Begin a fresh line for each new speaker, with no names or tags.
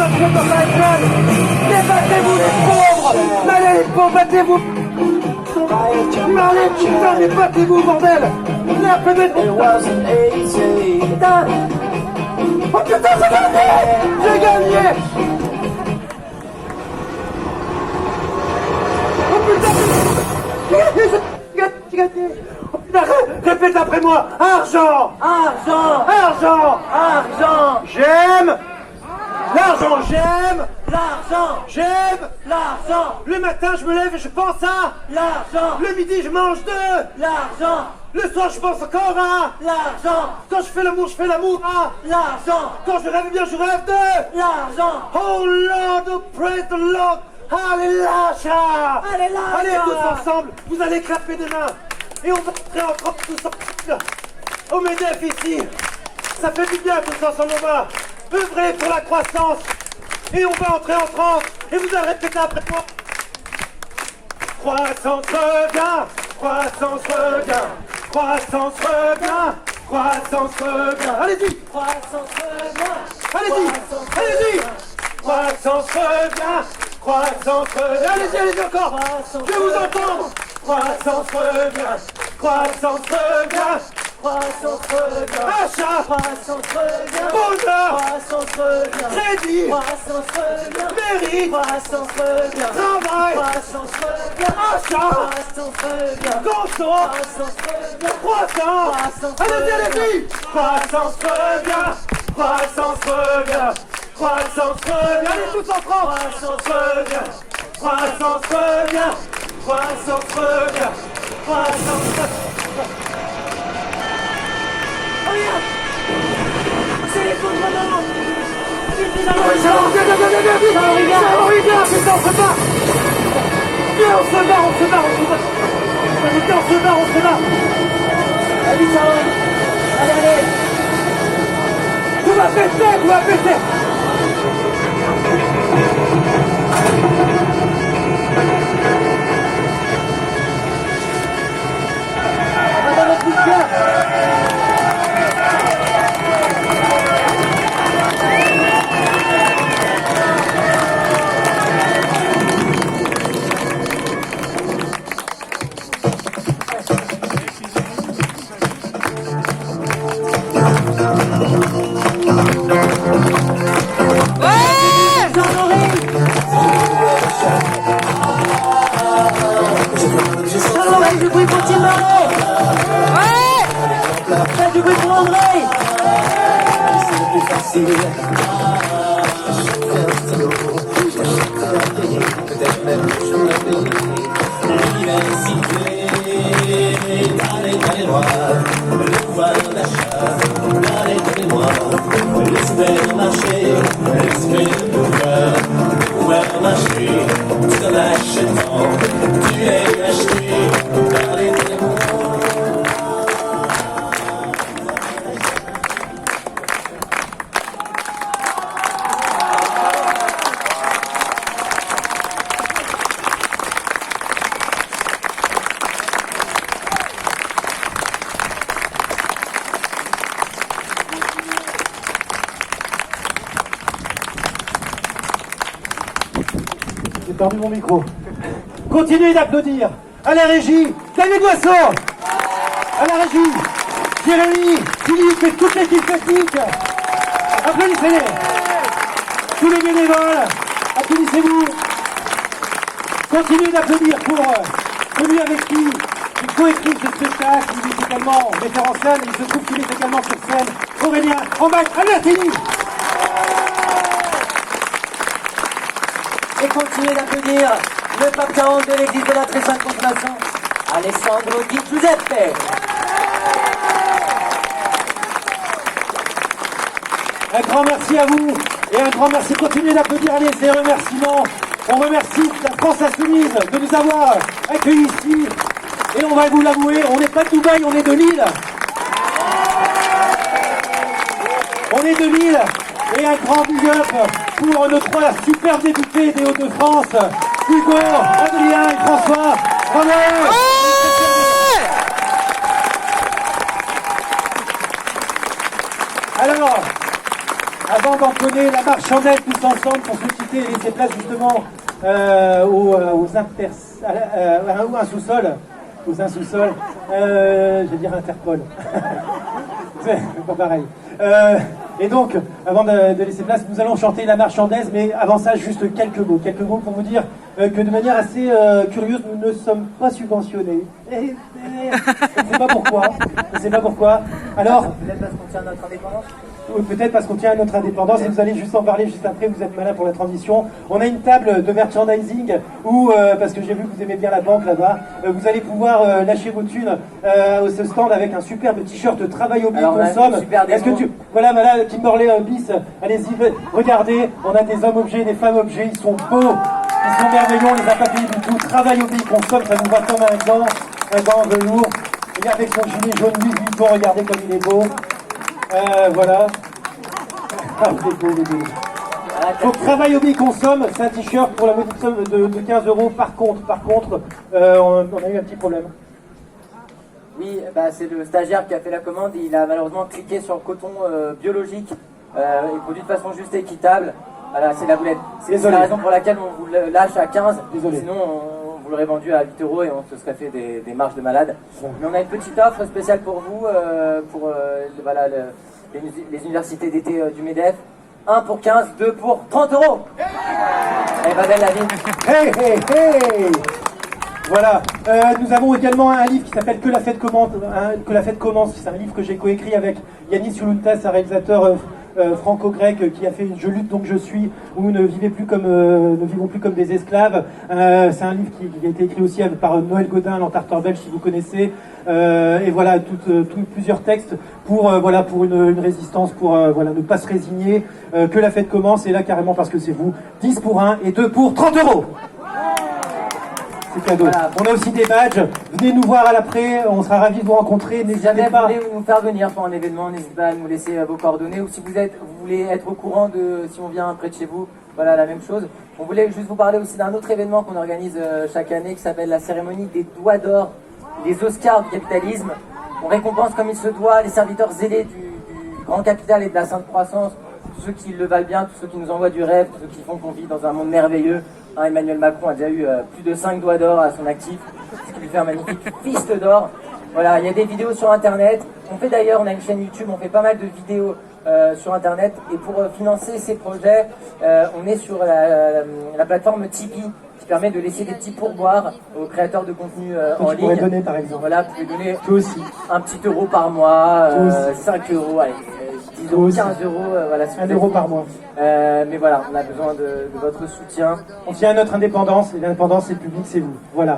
notre dans la école. Débattez-vous les pauvres. Allez les pauvres, battez-vous. Allez putain, mais battez-vous bordel. La fenêtre. Putain. Oh putain, j'ai gagné. J'ai gagné. Oh putain, j'ai gagné. Oh putain, répète après moi. Argent.
Argent.
Argent.
Argent.
J'aime l'argent, j'aime
L'argent.
j'aime
L'argent.
le matin je me lève et je pense à
L'argent.
le midi je mange de
L'argent.
le soir je pense encore à
L'argent.
quand je fais l'amour à
L'argent.
quand je rêve bien je rêve de
L'argent.
Oh Lord, oh praise the Lord. Alléluia.
Alléluia.
Allez tous ensemble, vous allez clapper des mains et on va entrer en France tous ensemble au MEDEF ici. Ça fait du bien tous ensemble, on va œuvrer pour la croissance et on va entrer en France et vous allez répéter après moi. Croissance revient, croissance revient, croissance revient, croissance revient. Allez-y,
Croissance revient.
allez-y, allez-y. Croissance revient, croissance revient. Allez-y, allez-y encore. Je vais vous entendre. Croissance revient, croissance revient.
Croissance revient.
Achat,
Croissance revient.
bonheur,
Croissance revient.
crédit,
Croissance revient.
mérite,
Croissance revient.
travail,
Croissance revient.
achat,
Croissance revient.
conso,
Croissance revient.
croissance. Allez-y, allez-y. Croissance revient, croissance revient, croissance revient. Allez tous en France. Croissance revient, croissance revient, croissance revient, croissance revient.
Regarde. C'est l'effondrement.
Viens, putain, on se bat. Viens, on se bat. Putain, on se bat.
Allez, ça va. Allez.
Tout va péter.
On va dans notre coup de cœur. Jean-Marie, du bruit pour Thierry. Ouais. Faites du bruit pour André.
C'est le plus facile. Peut-être même je m'appelle l'université. Allez, moi, le pouvoir d'achat. Allez, moi, le supermarché, le supermarché, tout en achetant, tu es acheté. Allez, moi.
J'ai perdu mon micro. Continuez d'applaudir. À la régie, David Boisseau. À la régie, Jérémy, Philippe et toute l'équipe technique. Applaudissez-les. Tous les bénévoles, applaudissez-vous. Continuez d'applaudir pour celui avec qui il coécrit ce spectacle. Il est également metteur en scène et il se trouve qu'il est également sur scène. Aurélien, en bas, Albertini.
Et continuez d'applaudir le pape 40 de l'église de la Très Sainte Consolation, Alessandro Di Giuseppe.
Un grand merci à vous et un grand merci. Continuez d'applaudir. Allez, ces remerciements. On remercie la France Insoumise de nous avoir accueillis ici. Et on va vous l'avouer, on n'est pas de Dubaï, on est de Lille. On est de Lille. Et un grand big up pour nos trois superbes députés des Hauts-de-France, Hugo, Adrien et François. Bravo. Alors, avant d'entonner la marche chandelle tous ensemble pour se quitter et laisser place justement ou un sous-sol, je vais dire Interpol. C'est pas pareil. Et donc, avant de laisser place, nous allons chanter la marshandaise, mais avant ça, juste quelques mots pour vous dire que de manière assez curieuse, nous ne sommes pas subventionnés. Je ne sais pas pourquoi. Alors,
Peut-être parce qu'on tient à notre indépendance.
ou peut-être parce qu'on tient à notre indépendance, et vous allez juste en parler juste après, vous êtes malin pour la transition. On a une table de merchandising où, parce que j'ai vu que vous aimez bien la banque là-bas, vous allez pouvoir lâcher vos thunes au ce stand avec un superbe t-shirt Travail au Bill Consomme. Est-ce que tu... Voilà, Kimberley Bis, allez-y, regardez, on a des hommes objets, des femmes objets, ils sont beaux, ils sont merveilleux, on les a pas payés du tout. Travail au Bill Consomme, ça nous va comme un gant en velours. Et avec son gilet jaune Louis Vuitton, regardez comme il est beau. Voilà. Ah, il est beau. Donc Travail au Bill Consomme, c'est un t-shirt pour la modique somme de 15 €. Par contre, on a eu un petit problème.
Oui, bah, c'est le stagiaire qui a fait la commande. Il a malheureusement cliqué sur le coton biologique et produit de façon juste et équitable. Voilà, c'est la boulette. C'est la raison pour laquelle on vous le lâche à 15.
Désolé.
Sinon, on vous l'aurait vendu à 8 € et on se serait fait des marges de malade. Ouais. Mais on a une petite offre spéciale pour vous, pour les universités d'été du MEDEF. 1 pour 15, 2 pour 30 €. Elle va belle la vie.
Hey. Voilà, nous avons également un livre qui s'appelle Que la fête commence, c'est un livre que j'ai coécrit avec Yannis Youluntas, un réalisateur franco-grec qui a fait Je lutte donc je suis, où ne vivons plus comme des esclaves. C'est un livre qui a été écrit aussi par Noël Godin, l'entarteur belge, si vous connaissez. Et voilà, plusieurs textes pour une résistance, pour ne pas se résigner. Que la fête commence, et là carrément parce que c'est vous, 10 pour 1 et 2 pour 30 €. C'est cadeau. Voilà. On a aussi des badges. Venez nous voir à l'après. On sera ravis de vous rencontrer.
Si jamais vous voulez nous faire venir pour un événement, n'hésitez pas à nous laisser vos coordonnées. Ou si vous voulez être au courant de si on vient près de chez vous, voilà la même chose. On voulait juste vous parler aussi d'un autre événement qu'on organise chaque année qui s'appelle la cérémonie des doigts d'or, les Oscars du capitalisme. On récompense comme il se doit les serviteurs zélés du grand capital et de la sainte croissance, tous ceux qui le valent bien, tous ceux qui nous envoient du rêve, tous ceux qui font qu'on vit dans un monde merveilleux. Emmanuel Macron a déjà eu plus de 5 doigts d'or à son actif, ce qui lui fait un magnifique fist d'or. Voilà, il y a des vidéos sur internet. On a une chaîne YouTube, on fait pas mal de vidéos sur internet. Et pour financer ces projets, on est sur la plateforme Tipeee, qui permet de laisser des petits pourboires aux créateurs de contenu en ligne.
Tu pourrais donner par exemple.
Voilà, vous pouvez donner
toi aussi
un petit euro par mois, 5 €, allez. 10 €, 15 €, voilà.
1 € par mois.
Mais voilà, on a besoin de votre soutien.
On tient à notre indépendance, et l'indépendance, c'est le public, c'est vous. Voilà.